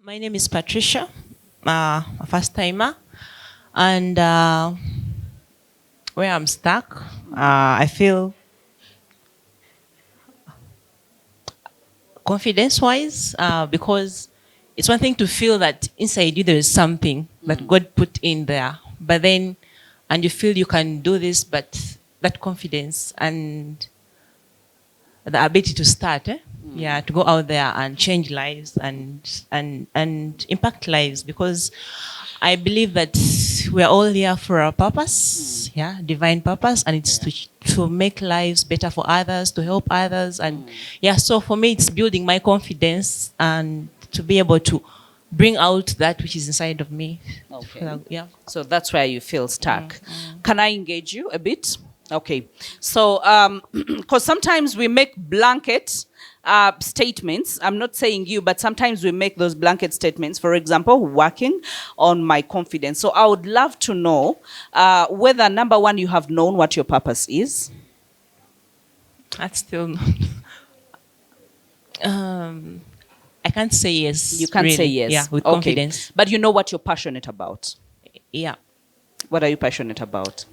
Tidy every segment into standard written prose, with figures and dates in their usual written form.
My name is Patricia, a first timer, and where I'm stuck, I feel confidence-wise, because it's one thing to feel that inside you there is something that God put in there, but then, and you feel you can do this, but that confidence and the ability to start, yeah, to go out there and change lives and impact lives, because I believe that we're all here for a purpose, yeah, divine purpose, and it's to make lives better for others, to help others, and yeah. So for me, it's building my confidence and to be able to bring out that which is inside of me. Okay. Yeah. So that's where you feel stuck. Can I engage you a bit? Okay. So, because sometimes we make blanket statements. I'm not saying you, but sometimes we make those blanket statements. For example, working on my confidence. So I would love to know whether, number one, you have known what your purpose is. That's still. I can't say yes. You can't really. say yes. Yeah, with Okay. confidence. But you know what you're passionate about. Yeah. What are you passionate about?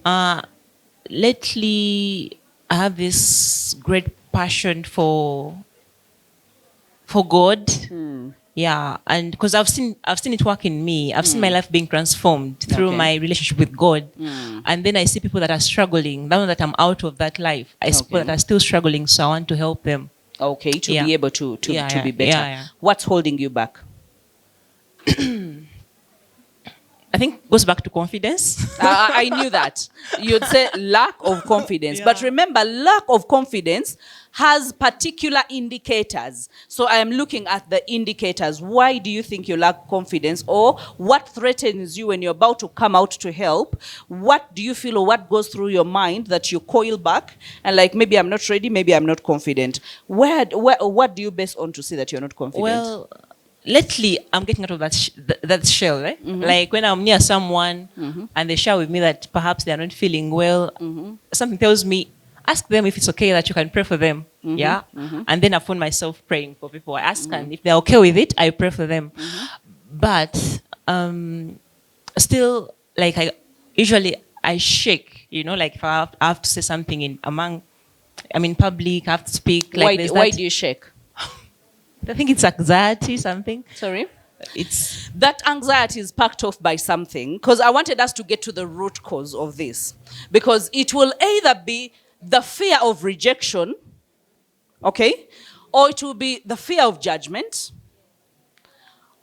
Lately, I have this great passion for God. Yeah, and because I've seen it work in me. I've seen my life being transformed through my relationship with God. And then I see people that are struggling. Now that I'm out of that life, I see people that are still struggling, so I want to help them. Okay, to be able to be better. Yeah. What's holding you back? I think it goes back to confidence. I knew that. You'd say lack of confidence. Yeah. But remember, lack of confidence has particular indicators. So I am looking at the indicators. Why do you think you lack confidence? Or what threatens you when you're about to come out to help? What do you feel, or what goes through your mind that you coil back and like, maybe I'm not ready, maybe I'm not confident? What do you base on to say that you're not confident? Well, lately, I'm getting out of that shell. Eh? Like when I'm near someone and they share with me that perhaps they are not feeling well, something tells me, ask them if it's okay that you can pray for them. Yeah. And then I find myself praying for people. I ask and if they're okay with it, I pray for them. But still, like usually I shake, like if I have to say something in public, I have to speak. Like why do you shake? I think it's anxiety, something. Sorry? It's that anxiety is packed off by something, because I wanted us to get to the root cause of this. Because it will either be the fear of rejection, okay? Or it will be the fear of judgment.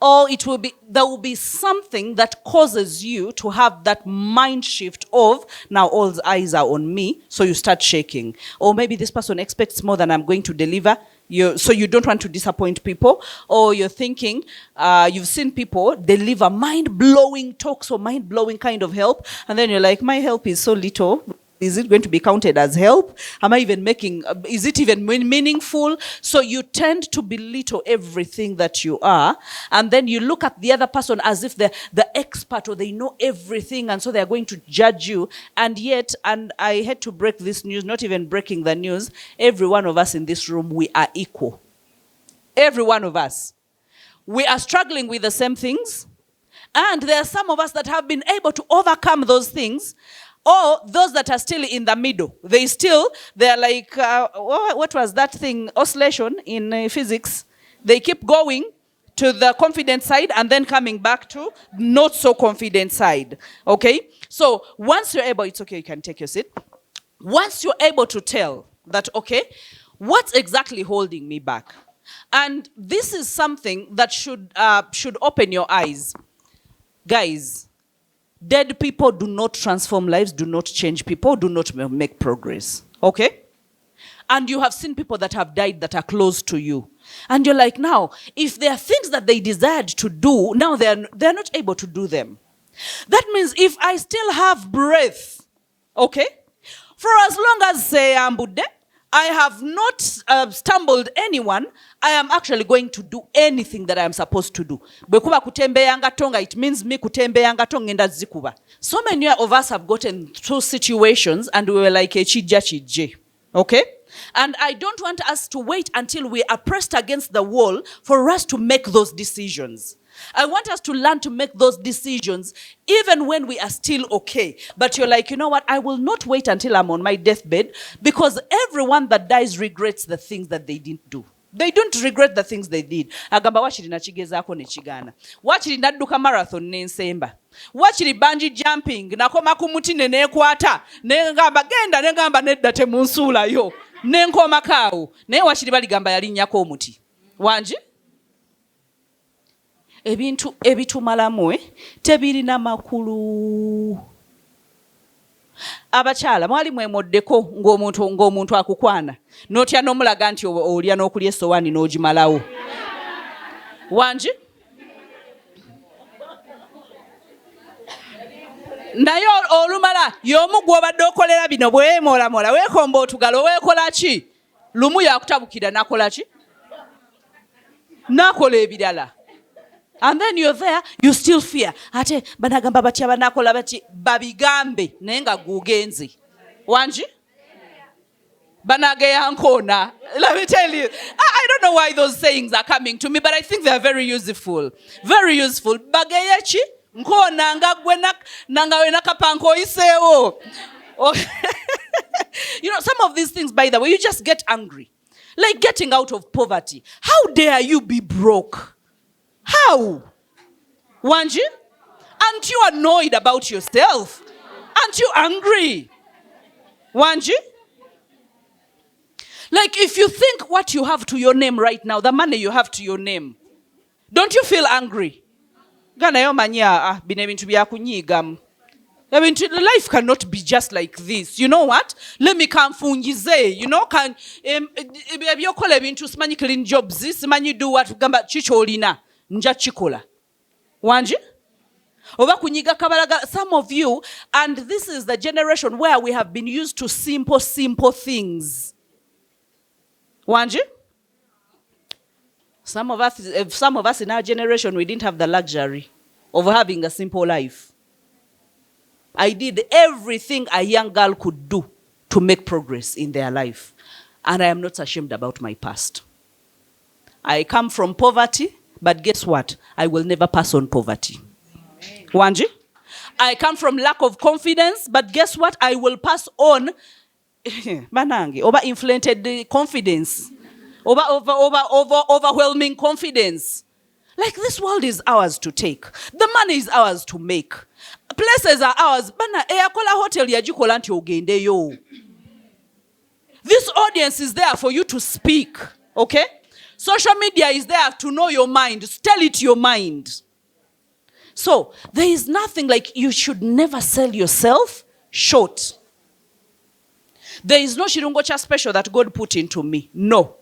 Or there will be something that causes you to have that mind shift of, now all eyes are on me, so you start shaking. Or maybe this person expects more than I'm going to deliver. So you don't want to disappoint people. Or you're thinking, you've seen people deliver mind-blowing talks or mind-blowing kind of help, and then you're like, my help is so little. Is it going to be counted as help? Is it even meaningful? So you tend to belittle everything that you are. And then you look at the other person as if they're the expert or they know everything. And so they're going to judge you. And yet, and I had to break this news, not even breaking the news, every one of us in this room, we are equal. Every one of us. We are struggling with the same things. And there are some of us that have been able to overcome those things. Or those that are still in the middle. They're like, what was that thing? Oscillation in physics. They keep going to the confident side and then coming back to not so confident side. Okay? So once you're able, it's okay, you can take your seat. Once you're able to tell that, okay, what's exactly holding me back? And this is something that should open your eyes. Guys, dead people do not transform lives, do not change people, do not make progress. Okay? And you have seen people that have died that are close to you. And you're like, now, if there are things that they desired to do, now they're not able to do them. That means if I still have breath, okay, for as long as, say, I have not stumbled anyone, I am actually going to do anything that I am supposed to do. Bwekuba kutembeyanga tonga, it means me kutembeyanga tonga ngenda zikuba. So many of us have gotten through situations and we were like, chije. Okay? And I don't want us to wait until we are pressed against the wall for us to make those decisions. I want us to learn to make those decisions even when we are still okay. But you're like, you know what? I will not wait until I'm on my deathbed, because everyone that dies regrets the things that they didn't do. They don't regret the things they did. Agamba wachiri nachigezaako ne kigana. Wachiri nadduka marathon n'ensemba. Wachiri bungee jumping nakoma ku muti ne neekwata. Ngamba genda ne ngamba nedda temunsuulayo. Ne nkoma kaawo. Naye wachiri baligamba yalinnyako omuti. Wangi? Ebintu ebitumalamu tebirina makulu. Abakyala mwali mwemoddeko ng'omuntu akukwana n'otya n'omulaga nti olya n'okulya essowaani n'ogimalawo. Wangi? Naye olumala y'omu gw'obadde okolera bino bweweemolamola weekomba otugalo weekola ki? Lumu yakutabukira n'akola ki? N'akola ebirala. And then you're there, you still fear. Ate banagamba batya banakola bati babigambe naye nga gugenze. Wangi? Banageya nkona. Let me tell you, I don't know why those sayings are coming to me, but I think they are very useful. Very useful. Bageya chi? Nkona nga gwe nangawe nakapanko isewo. You know, some of these things, by the way, you just get angry. Like getting out of poverty. How dare you be broke? How? Wanji? Aren't you annoyed about yourself? Aren't you angry? Wanji? Like if you think what you have to your name right now, the money you have to your name, don't you feel angry? Life cannot be just like this. You know what? Let me come fungize. You know, can you call ebintu simanyi clean jobs, simanyi do what gamba chicholina. Nja chikola. Wanji? Oba kunyiga kabalaga. Some of you, and this is the generation where we have been used to simple things. Wanji? Some of us in our generation, we didn't have the luxury of having a simple life. I did everything a young girl could do to make progress in their life. And I am not ashamed about my past. I come from poverty. But guess what? I will never pass on poverty. Wanji? I come from lack of confidence, but guess what? I will pass on manangi, over inflated confidence, over overwhelming confidence. Like this world is ours to take. The money is ours to make. Places are ours. Bana eyakola hotel yajikola nti ogendeyo. This audience is there for you to speak, okay? Social media is there to know your mind. Tell it your mind. So, there is nothing like you should never sell yourself short. There is no shirungo cha special that God put into me. No.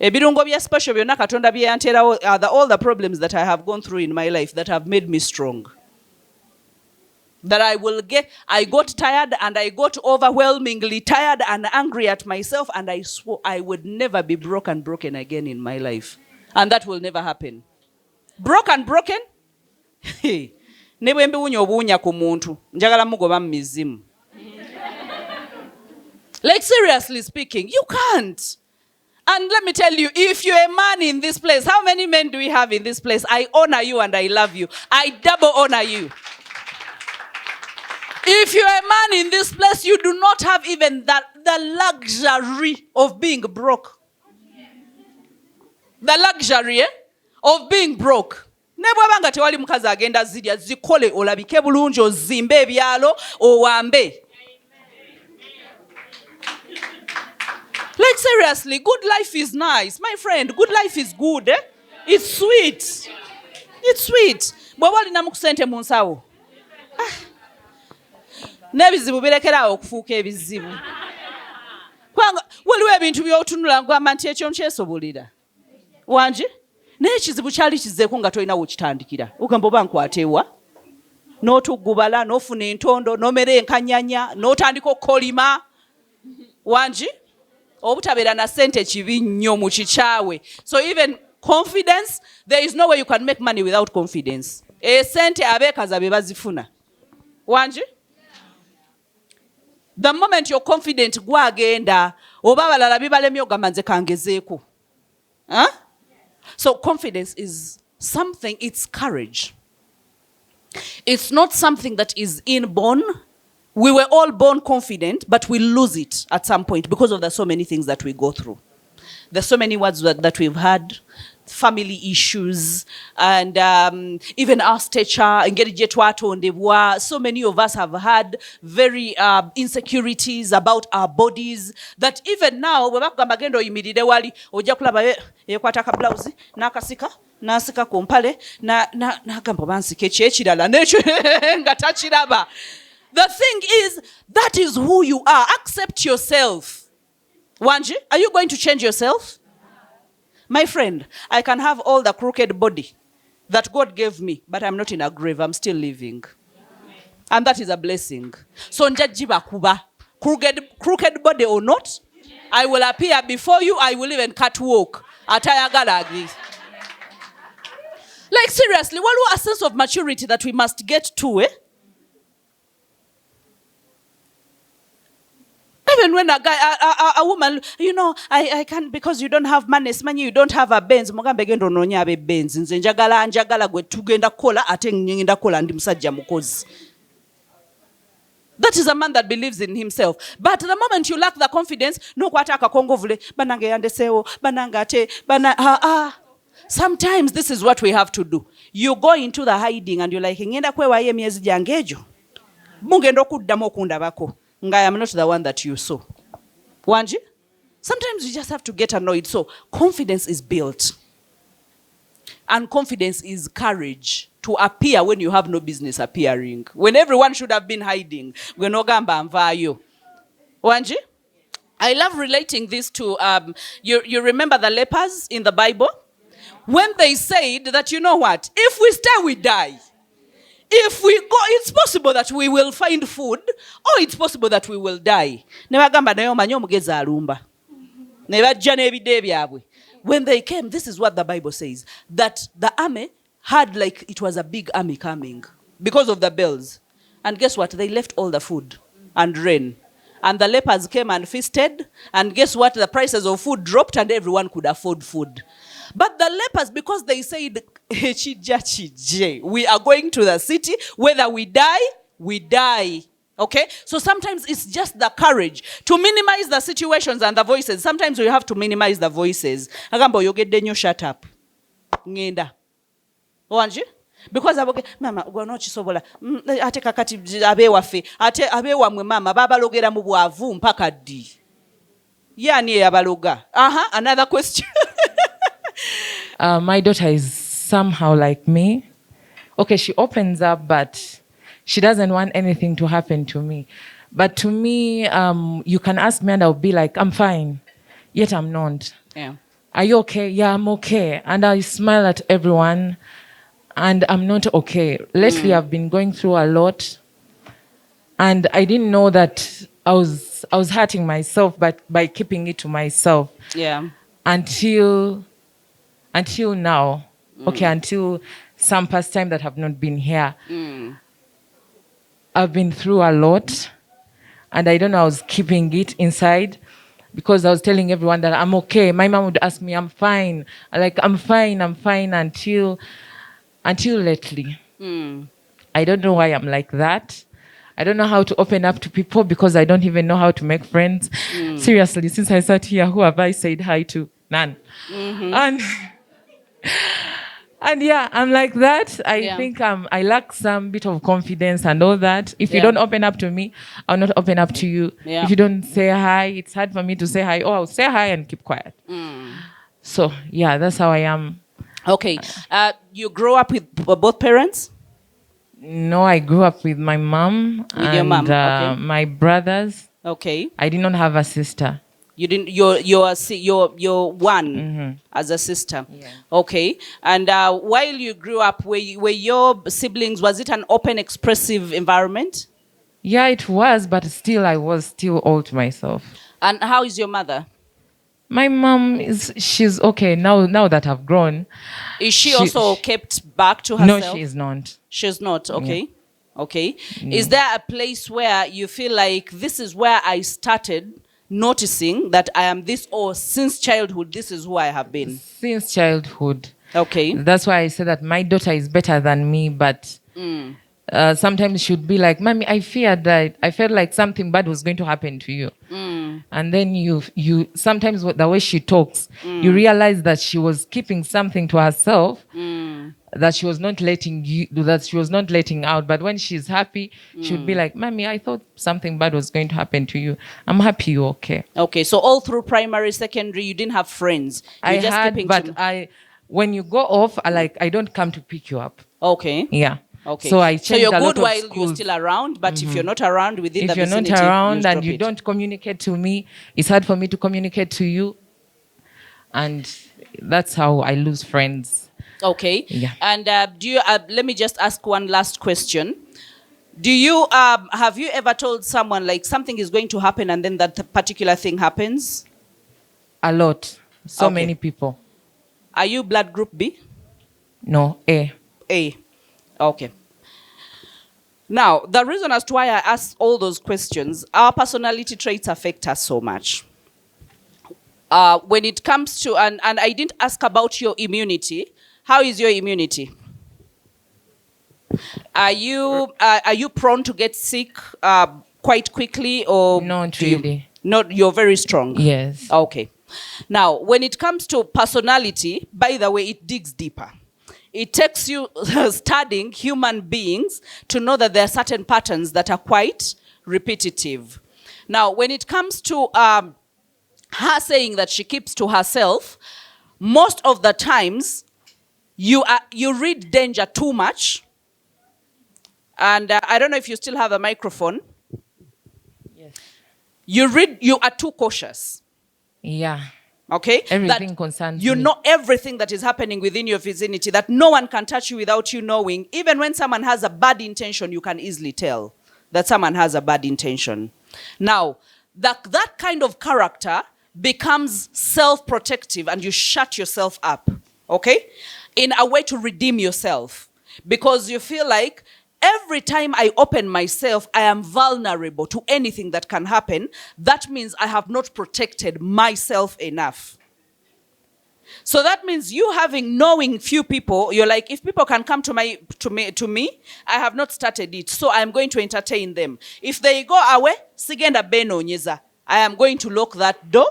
Ebirungo bya special byonna Katonda bye yanterawo are all the problems that I have gone through in my life that have made me strong. That I got tired and I got overwhelmingly tired and angry at myself, and I swore I would never be broken again in my life. And that will never happen. Broken? Nebwembe wunya obuunya ku muntu njagala mugoba mu mizimu. Like seriously speaking, you can't. And let me tell you, if you're a man in this place, how many men do we have in this place? I honor you and I love you. I double honor you. If you're a man in this place, you do not have even the luxury of being broke. The luxury of being broke. Nebwabanga tewali mukazi agenda zirya zikole olabike bulungi ozimbe ebyalo owambe. Like seriously, good life is nice. My friend, good life is good. Eh? It's sweet. It's sweet. Bw'oba olina mu kusente mu nsawo. N'ebizibu birekeraawo okufuuka ebizibu. Kubanga waliwo ebintu by'otunula ngamba nti ekyo nkyesobolera. Wangi? Naye ekizibu kyali kizzeeko nga tolina w'okitandikira. Ogamba oba nkwateewa. N'otuggubala, n'ofuna entondo, n'omera enkanyanya, n'otandika okukolima. Wangi? Obutabeera na sente kibi nnyo mu kikyawe. So even confidence, there is no way you can make money without confidence. Sente abeekaza be bazifuna. Wangi? The moment you're confident, gwagenda, oba balala bibalemye ogamba nze kangezeeko. Huh? So confidence is something, it's courage. It's not something that is inborn. We were all born confident, but we lose it at some point because of the so many things that we go through. There's so many words that we've had, family issues, and even our stature, and so many of us have had very insecurities about our bodies that even now, nasika kumpale nagamba bansika ekirala nekyo nga takiraba. The thing is, that is who you are. Accept yourself. Wanji, are you going to change yourself? My friend, I can have all the crooked body that God gave me, but I'm not in a grave. I'm still living. And that is a blessing. So njajiba kuba. Crooked body or not, I will appear before you. I will even catwalk. Atayagala. Like seriously, what a sense of maturity that we must get to, eh? Even when a guy, a woman, I can't because you don't have money, you don't have a Benz. Mugambe gendo nonya abe Benz. Nze njagala gwe tugenda kola ate ngenda kola ndi musajja mukozi. That is a man that believes in himself. But the moment you lack the confidence, no kwataka kongovule banange yandesewo bananga ate sometimes this is what we have to do. You go into the hiding and you're like, ngenda kwewaye myezi jangejo. Mungendo kuddamu okundabako. I am not the one that you saw. Wanji? Sometimes you just have to get annoyed. So confidence is built. And confidence is courage to appear when you have no business appearing. When everyone should have been hiding. Wanji? I love relating this to, you remember the lepers in the Bible? When they said that, you know what? If we stay, we die. If we go, it's possible that we will find food, or it's possible that we will die. When they came, this is what the Bible says, that the army had like it was a big army coming because of the bells. And guess what? They left all the food and ran. And the lepers came and feasted. And guess what? The prices of food dropped and everyone could afford food. But the lepers, because they said, we are going to the city, whether we die, we die. Okay? So sometimes it's just the courage to minimize the situations and the voices. Sometimes we have to minimize the voices. Agambo yogedde shut up. Ngenda. Wanji? Because mama ugano chisobola ate kakati abewafe ate abewamwe mama babalogera mu bwavu mpaka ddi. Yani yabaloga. Another question. My daughter is somehow like me. Okay, she opens up, but she doesn't want anything to happen to me. But to me, you can ask me and I'll be like, I'm fine. Yet I'm not. Yeah. Are you okay? Yeah, I'm okay. And I smile at everyone and I'm not okay. Lately, I've been going through a lot and I didn't know that I was hurting myself but by keeping it to myself. Yeah. Until now, okay, until some past time that have not been here. I've been through a lot, and I don't know, I was keeping it inside because I was telling everyone that I'm okay. My mom would ask me, I'm fine. I'm fine until lately. I don't know why I'm like that. I don't know how to open up to people because I don't even know how to make friends. Seriously, since I sat here, who have I said hi to? None. And yeah, I'm like that. I think I lack some bit of confidence and all that. If you don't open up to me, I'll not open up to you. Yeah. If you don't say hi, it's hard for me to say hi. I'll say hi and keep quiet. So yeah, that's how I am. Okay. You grew up with both parents? No, I grew up with my mom and your mom. Okay. my brothers. Okay. I did not have a sister. You didn't. You're one as a sister. Yeah. Okay. And while you grew up, were your siblings? Was it an open, expressive environment? Yeah, it was, but still, I was still all to myself. And how is your mother? My mom she's okay now that I've grown. Is she also kept back to herself? No, she is not. She's not. Okay. Yeah. Okay. Yeah. Is there a place where you feel like this is where I started noticing that I am this, or since childhood, this is who I have been? Since childhood. Okay. That's why I say that my daughter is better than me, but sometimes she'd be like, "Mommy, I feared that I felt like something bad was going to happen to you." And then you sometimes the way she talks, you realize that she was keeping something to herself that she was not letting out. But when she's happy, she'd be like, "Mommy, I thought something bad was going to happen to you. I'm happy you're okay." Okay, so all through primary, secondary, you didn't have friends. I had, but when you go off, I don't come to pick you up. Okay. Yeah. Okay. So I changed So you're a lot good of while schools. you're still around, but if you're not around within the If you're vicinity, not around you and stop you it. don't communicate to me, it's hard for me to communicate to you. And that's how I lose friends. Okay. Yeah. And do you? Let me just ask one last question. Do you have you ever told someone like something is going to happen and then that particular thing happens? A lot. So Okay. many people. Are you blood group B? No, A. A. Okay. Now, the reason as to why I ask all those questions, our personality traits affect us so much. When it comes to, and I didn't ask about your immunity. How is your immunity? Are you prone to get sick quite quickly, or Not really. You're very strong. Yes. Okay. Now, when it comes to personality, by the way, it digs deeper. It takes you studying human beings to know that there are certain patterns that are quite repetitive. Now, when it comes to her saying that she keeps to herself, most of the times you read danger too much. And I don't know if you still have a microphone. Yes. You are too cautious. Yeah. Okay? Everything that concerns you me. know everything that is happening within your vicinity, that no one can touch you without you knowing. Even when someone has a bad intention, you can easily tell that someone has a bad intention. Now, that kind of character becomes self-protective and you shut yourself up, okay? In a way to redeem yourself. Because you feel like every time I open myself, I am vulnerable to anything that can happen. That means I have not protected myself enough. So that means you knowing few people, you're like, if people can come to me, I have not started it, so I'm going to entertain them. If they go away, sigenda beno nyeza, I am going to lock that door.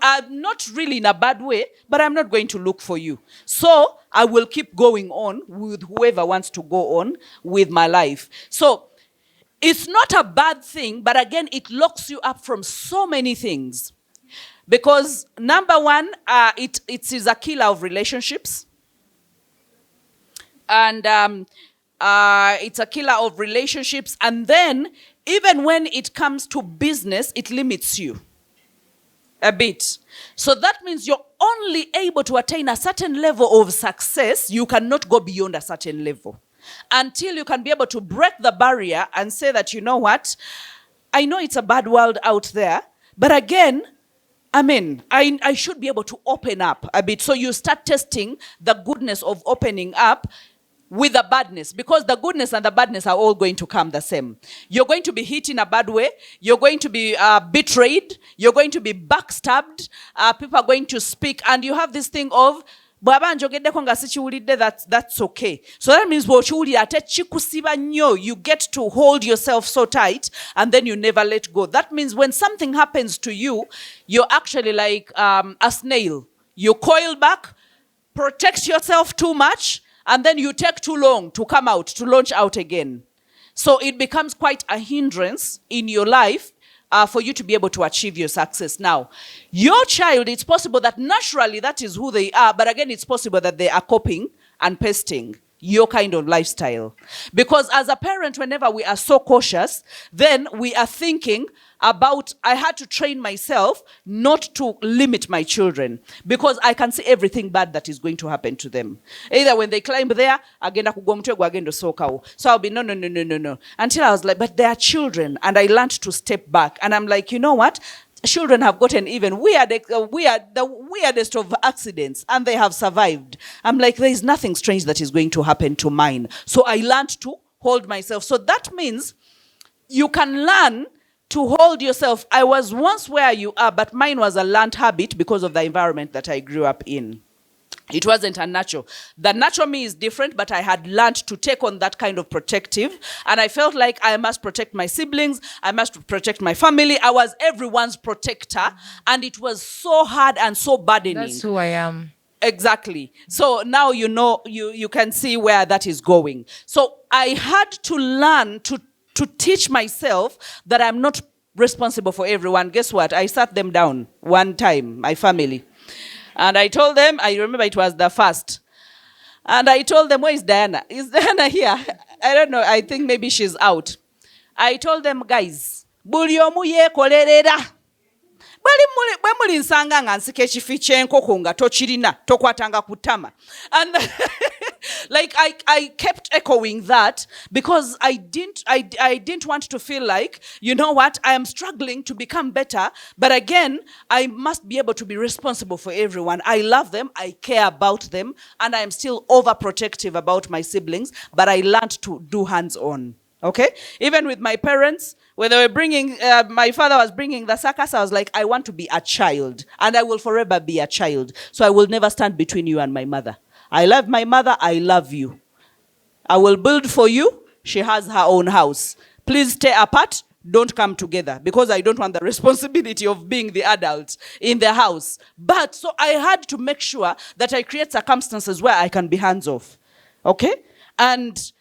I'm not really in a bad way, but I'm not going to look for you. So I will keep going on with whoever wants to go on with my life. So it's not a bad thing, but again, it locks you up from so many things. Because number one, it is a killer of relationships. And it's a killer of relationships. And then even when it comes to business, it limits you a bit. So that means you're only able to attain a certain level of success. You cannot go beyond a certain level until you can be able to break the barrier and say that, you know what, I know it's a bad world out there, but again, I should be able to open up a bit. So you start testing the goodness of opening up with the badness, because the goodness and the badness are all going to come the same. You're going to be hit in a bad way. You're going to be betrayed. You're going to be backstabbed. People are going to speak. And you have this thing of, that's okay. So that means you get to hold yourself so tight and then you never let go. That means when something happens to you, you're actually like a snail. You coil back, protect yourself too much, and then you take too long to come out, to launch out again. So it becomes quite a hindrance in your life for you to be able to achieve your success. Now, your child, it's possible that naturally that is who they are, but again, it's possible that they are copying and pasting your kind of lifestyle. Because as a parent, whenever we are so cautious, then we are thinking about, I had to train myself not to limit my children, because I can see everything bad that is going to happen to them. Either when they climb there, agenda kugwa mtego agenda sokawo. So I'll be no. Until I was like, but they are children, and I learned to step back. And I'm like, you know what? Children have gotten even the weirdest of accidents, and they have survived. I'm like, there is nothing strange that is going to happen to mine. So I learned to hold myself. So that means you can learn to hold yourself. I was once where you are, but mine was a learned habit because of the environment that I grew up in. It wasn't unnatural. The natural me is different, but I had learned to take on that kind of protective. And I felt like I must protect my siblings. I must protect my family. I was everyone's protector. And it was so hard and so burdening. That's who I am. Exactly. So now you know, you can see where that is going. So I had to learn to teach myself that I'm not responsible for everyone. Guess what? I sat them down one time, my family. And I told them, I remember it was the first. And I told them, where is Diana? Is Diana here? I don't know. I think maybe she's out. I told them, guys, buli omu yekolerera. Bwe muli nsanga nga nsika ekifi ky'enkoko nga tokirina tokwatanga kutama. And like I kept echoing that because I didn't want to feel like, you know what, I am struggling to become better, but again, I must be able to be responsible for everyone. I love them, I care about them, and I am still overprotective about my siblings, but I learned to do hands-on. Okay? Even with my parents, when they were bringing, my father was bringing the circus, I was like, I want to be a child, and I will forever be a child. So I will never stand between you and my mother. I love my mother, I love you. I will build for you. She has her own house. Please stay apart, don't come together, because I don't want the responsibility of being the adult in the house. But so I had to make sure that I create circumstances where I can be hands off. Okay? And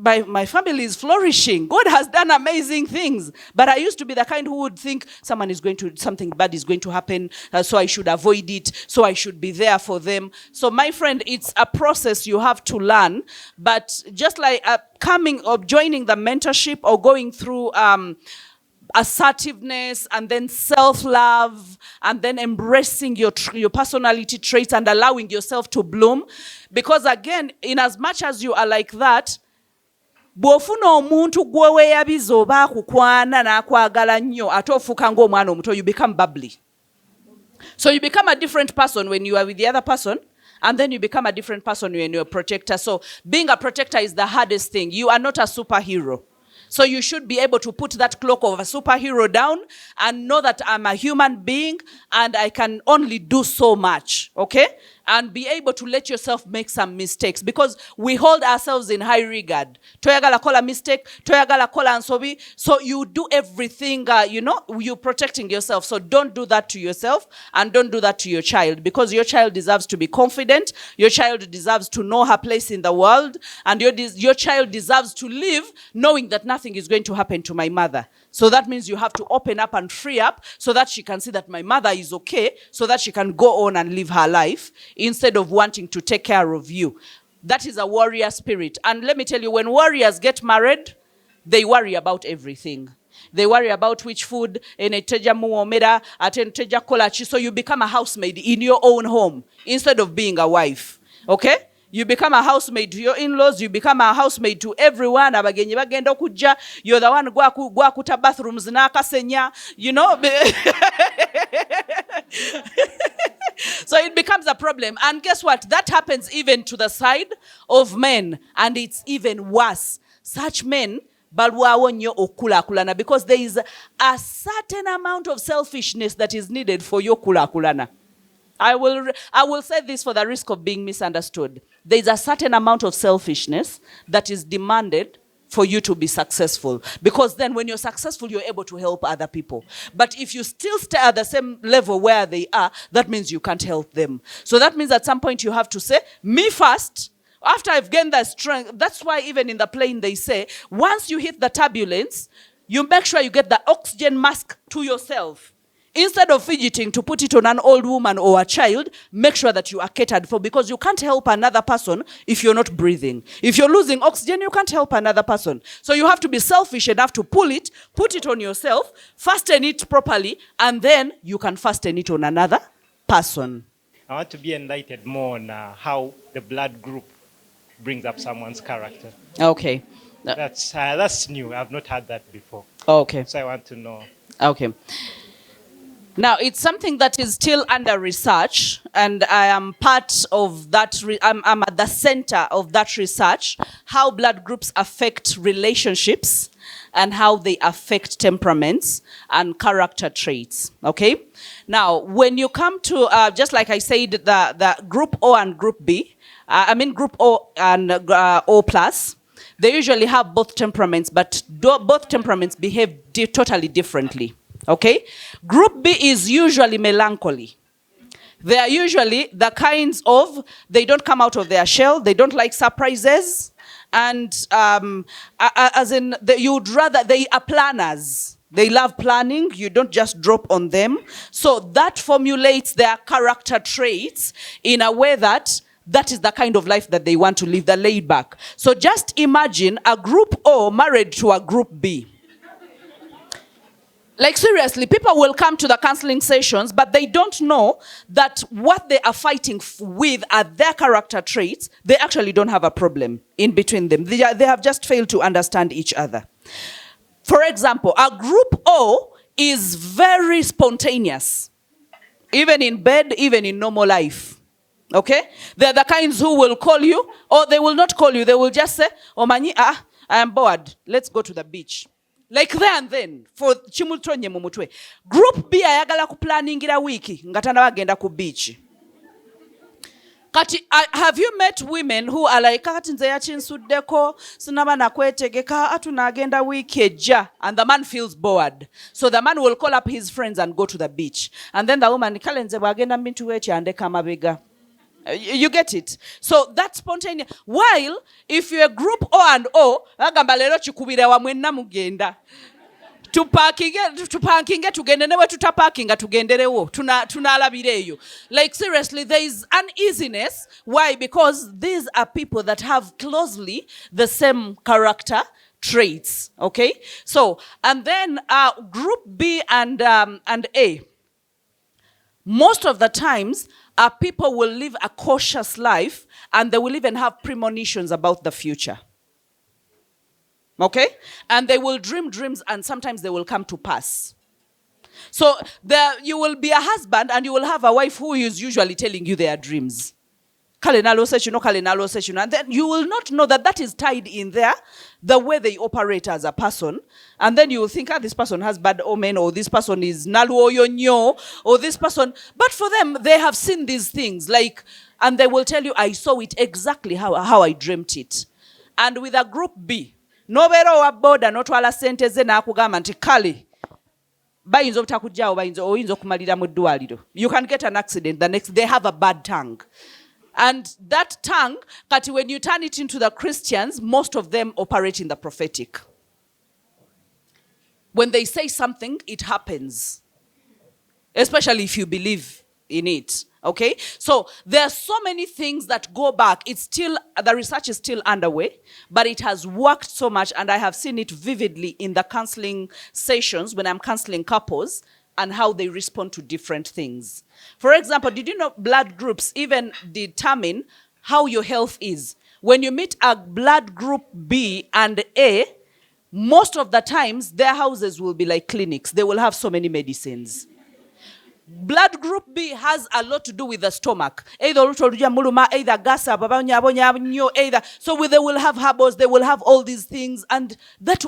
my family is flourishing. God has done amazing things. But I used to be the kind who would think something bad is going to happen, so I should avoid it, so I should be there for them. So my friend, it's a process you have to learn. But just like coming or joining the mentorship or going through assertiveness and then self-love and then embracing your personality traits and allowing yourself to bloom. Because again, in as much as you are like that, bw'ofuna omuntu gwe weeyabiza oba akukwana n'akwagala nnyo ate ofuuka ng'omwana omuto, you become bubbly. So you become a different person when you are with the other person, and then you become a different person when you're a protector. So being a protector is the hardest thing. You are not a superhero. So you should be able to put that cloak of a superhero down and know that I'm a human being and I can only do so much, okay? And be able to let yourself make some mistakes, because we hold ourselves in high regard. Toyagala kola mistake, toyagala kola ansobi. So you do everything, you're protecting yourself. So don't do that to yourself and don't do that to your child, because your child deserves to be confident. Your child deserves to know her place in the world. And your child deserves to live knowing that nothing is going to happen to my mother. So that means you have to open up and free up so that she can see that my mother is okay, so that she can go on and live her life instead of wanting to take care of you. That is a warrior spirit. And let me tell you, when warriors get married, they worry about everything. They worry about which food, so you become a housemaid in your own home instead of being a wife. Okay? You become a housemaid to your in-laws. You become a housemaid to everyone. Abagenyi bagenda okujja. You're the one gwakuta bathrooms n'akasenya. You know? So it becomes a problem. And guess what? That happens even to the side of men. And it's even worse. Such men, balwawo nnyo okulakulana, because there is a certain amount of selfishness that is needed for your kulakulana. I will say this for the risk of being misunderstood. There is a certain amount of selfishness that is demanded for you to be successful. Because then when you're successful, you're able to help other people. But if you still stay at the same level where they are, that means you can't help them. So that means at some point you have to say, me first. After I've gained that strength, that's why even in the plane they say, once you hit the turbulence, you make sure you get the oxygen mask to yourself. Instead of fidgeting to put it on an old woman or a child, make sure that you are catered for, because you can't help another person if you're not breathing. If you're losing oxygen, you can't help another person. So you have to be selfish enough to pull it, put it on yourself, fasten it properly, and then you can fasten it on another person. I want to be enlightened more on how the blood group brings up someone's character. Okay. That's new. I've not had that before. Okay. So I want to know. Okay. Now, it's something that is still under research, and I am part of that. I'm at the center of that research, how blood groups affect relationships and how they affect temperaments and character traits. Okay? Now, when you come to, just like I said, the group O and group B, group O and O plus, they usually have both temperaments, but both temperaments behave totally differently. Okay? Group B is usually melancholy. They are usually the kinds of, they don't come out of their shell, they don't like surprises, and as in, you'd rather, they are planners. They love planning, you don't just drop on them. So that formulates their character traits in a way that is the kind of life that they want to live, the laid back. So just imagine a group O married to a group B. Like seriously, people will come to the counseling sessions, but they don't know that what they are fighting with are their character traits. They actually don't have a problem in between them. They have just failed to understand each other. For example, a group O is very spontaneous, even in bed, even in normal life. Okay? They're the kinds who will call you, or they will not call you. They will just say, "Oh, mani, I am bored. Let's go to the beach." Like there and then, for chimutonye mumutwe. Group B ayagala ku planningira wiki, ngatana bagenda ku beach. Kati, have you met women who are like, kati nze yachinsudeko, sinaba nakwetegeka, atuna agenda wiki eja, and the man feels bored. So the man will call up his friends and go to the beach. And then the woman, kale nze bagenda mbintu wechi andeka mabega. You get it? So that's spontaneous. While if you're a group O and O, agamba lero chikubira wa mwenna mugenda. Tupankinge tugende newe tutaparkinga tugenderewo. Tunalabireyo. Like seriously, there is uneasiness. Why? Because these are people that have closely the same character traits. Okay? So, and then group B and A. Most of the times, people will live a cautious life, and they will even have premonitions about the future. Okay? And they will dream dreams, and sometimes they will come to pass. So you will be a husband, and you will have a wife who is usually telling you their dreams. And then you will not know that is tied in there, the way they operate as a person. And then you will think, this person has bad omen, or this person is naluoyonyo, or this person. But for them, they have seen these things. And they will tell you, I saw it exactly how I dreamt it. And with a group B, nobero wa boda notwala sente ze nakugamba nti kale bayinza obutakujjawo oyinza okumalira mu ddwaliro. You can get an accident. They have a bad tongue. And that tongue, kati when you turn it into the Christians, most of them operate in the prophetic. When they say something, it happens. Especially if you believe in it. Okay? So there are so many things that go back. The research is still underway, but it has worked so much, and I have seen it vividly in the counseling sessions when I'm counseling couples and how they respond to different things. For example, did you know blood groups even determine how your health is? When you meet a blood group B and A, most of the times their houses will be like clinics. They will have so many medicines. Blood group B has a lot to do with the stomach. Either gas, either. So they will have herbals, they will have all these things, and that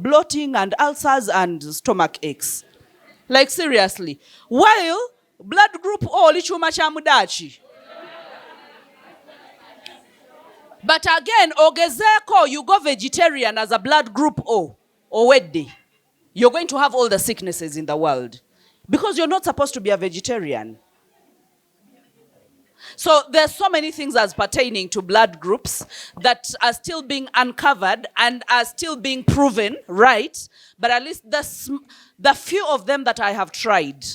bloating and ulcers and stomach aches. Like seriously. While blood group O lichuma cha mudachi. But again, ogezeko, you go vegetarian as a blood group O or weddi. You're going to have all the sicknesses in the world. Because you're not supposed to be a vegetarian. So there's so many things as pertaining to blood groups that are still being uncovered and are still being proven right. But at least the few of them that I have tried,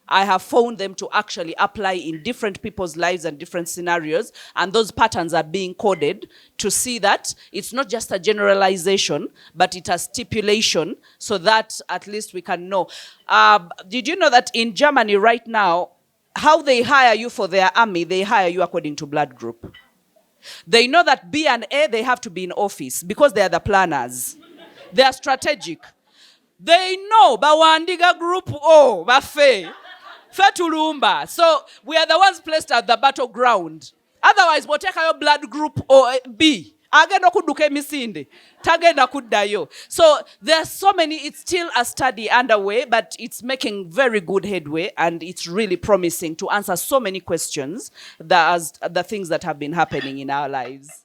I have found them to actually apply in different people's lives and different scenarios. And those patterns are being coded to see that it's not just a generalization, but it's a stipulation so that at least we can know. Did you know that in Germany right now, how they hire you for their army, they hire you according to blood group. They know that B and A, they have to be in office because they are the planners. They are strategic. They know, Bawandiga group O, Bafe. Fetulumba. So we are the ones placed at the battleground. Otherwise, we'll take your blood group or B. agenda okudduka emisinde tagenda kuddayo. So there are so many, it's still a study underway, but it's making very good headway, and it's really promising to answer so many questions that as the things that have been happening in our lives.